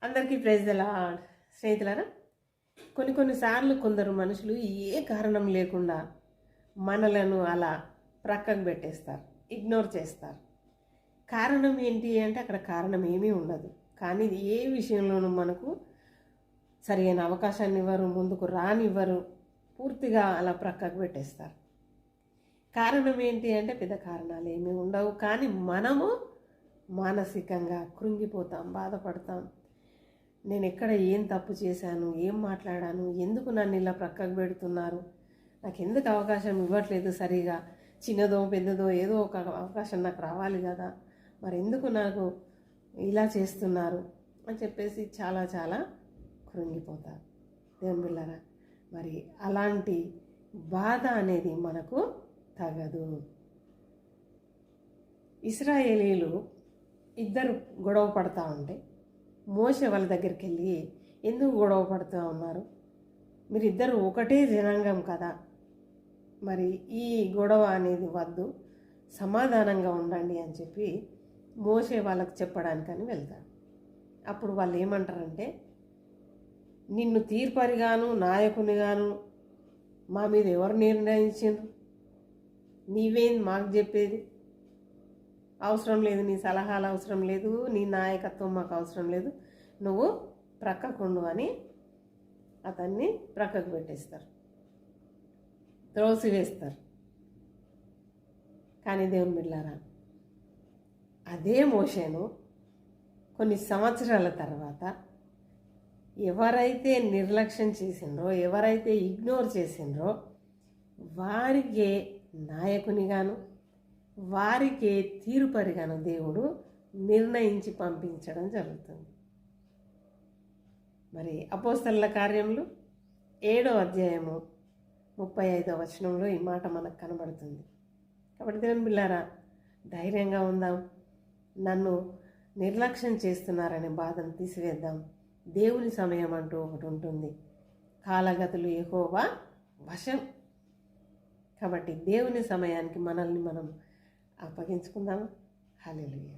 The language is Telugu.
అందరికీ ప్రైజ్ ది లార్డ్. స్నేహితులారా, కొన్నిసార్లు కొందరు మనుషులు ఏ కారణం లేకుండా మనలను అలా ప్రక్కకు పెట్టేస్తారు, ఇగ్నోర్ చేస్తారు. కారణం ఏంటి అంటే అక్కడ కారణం ఏమీ ఉండదు. కానీ ఏ విషయంలోనూ మనకు సరైన అవకాశాన్ని ఇవ్వరు, ముందుకు రానివ్వరు, పూర్తిగా అలా ప్రక్కకు పెట్టేస్తారు. కారణం ఏంటి అంటే పెద్ద కారణాలు ఏమీ ఉండవు. కానీ మనము మానసికంగా కృంగిపోతాం, బాధపడతాం. నేను ఎక్కడ ఏం తప్పు చేశాను, ఏం మాట్లాడాను, ఎందుకు నన్ను ఇలా ప్రక్కకు పెడుతున్నారు, నాకు ఎందుకు అవకాశం ఇవ్వట్లేదు, సరిగా చిన్నదో పెద్దదో ఏదో ఒక అవకాశం నాకు రావాలి కదా, మరి ఎందుకు నాకు ఇలా చేస్తున్నారు అని చెప్పేసి చాలా చాలా కృంగిపోతారు. దేవుని బిడ్డలారా, మరి అలాంటి బాధ అనేది మనకు తగదు. ఇశ్రాయేలీలు ఇద్దరు గొడవ పడతా ఉంటే మోషే వాళ్ళ దగ్గరికి వెళ్ళి, ఎందుకు గొడవ పడుతూ ఉన్నారు, మీరిద్దరు ఒకటే జనాంగం కదా, మరి ఈ గొడవ అనేది వద్దు, సమాధానంగా ఉండండి అని చెప్పి మోషే వాళ్ళకి చెప్పడానికని వెళ్తారు. అప్పుడు వాళ్ళు ఏమంటారంటే, నిన్ను తీర్పరిగాను నాయకునిగాను మా మీద ఎవరు నిర్ణయించారు, నీవేం మాకు చెప్పేది, అవసరం లేదు, నీ సలహాలు అవసరం లేదు, నీ నాయకత్వం మాకు అవసరం లేదు, నువ్వు ప్రక్కకుండు అని అతన్ని ప్రక్కకు పెట్టేస్తారు, త్రోసివేస్తారు. కానీ దేవుని బిడ్డలారా, అదే మోషేను కొన్ని సంవత్సరాల తర్వాత ఎవరైతే నిర్లక్ష్యం చేసిండ్రో, ఎవరైతే ఇగ్నోర్ చేసిండ్రో వారికే నాయకునిగాను వారికే తీర్పరిగాను దేవుడు నిర్ణయించి పంపించడం జరుగుతుంది. మరి అపోస్తలుల కార్యములు 7వ అధ్యాయము 35వ వచనంలో ఈ మాట మనకు కనబడుతుంది. కాబట్టి దేవుని బిడ్డలారా, ధైర్యంగా ఉందాం. నన్ను నిర్లక్ష్యం చేస్తున్నారనే బాధను తీసివేద్దాం. దేవుని సమయం అంటూ ఒకటి ఉంటుంది. కాలగతులు యెహోవా వశం. కాబట్టి దేవుని సమయానికి మనల్ని మనం అప్పగించుకుందాం. హల్లెలూయా.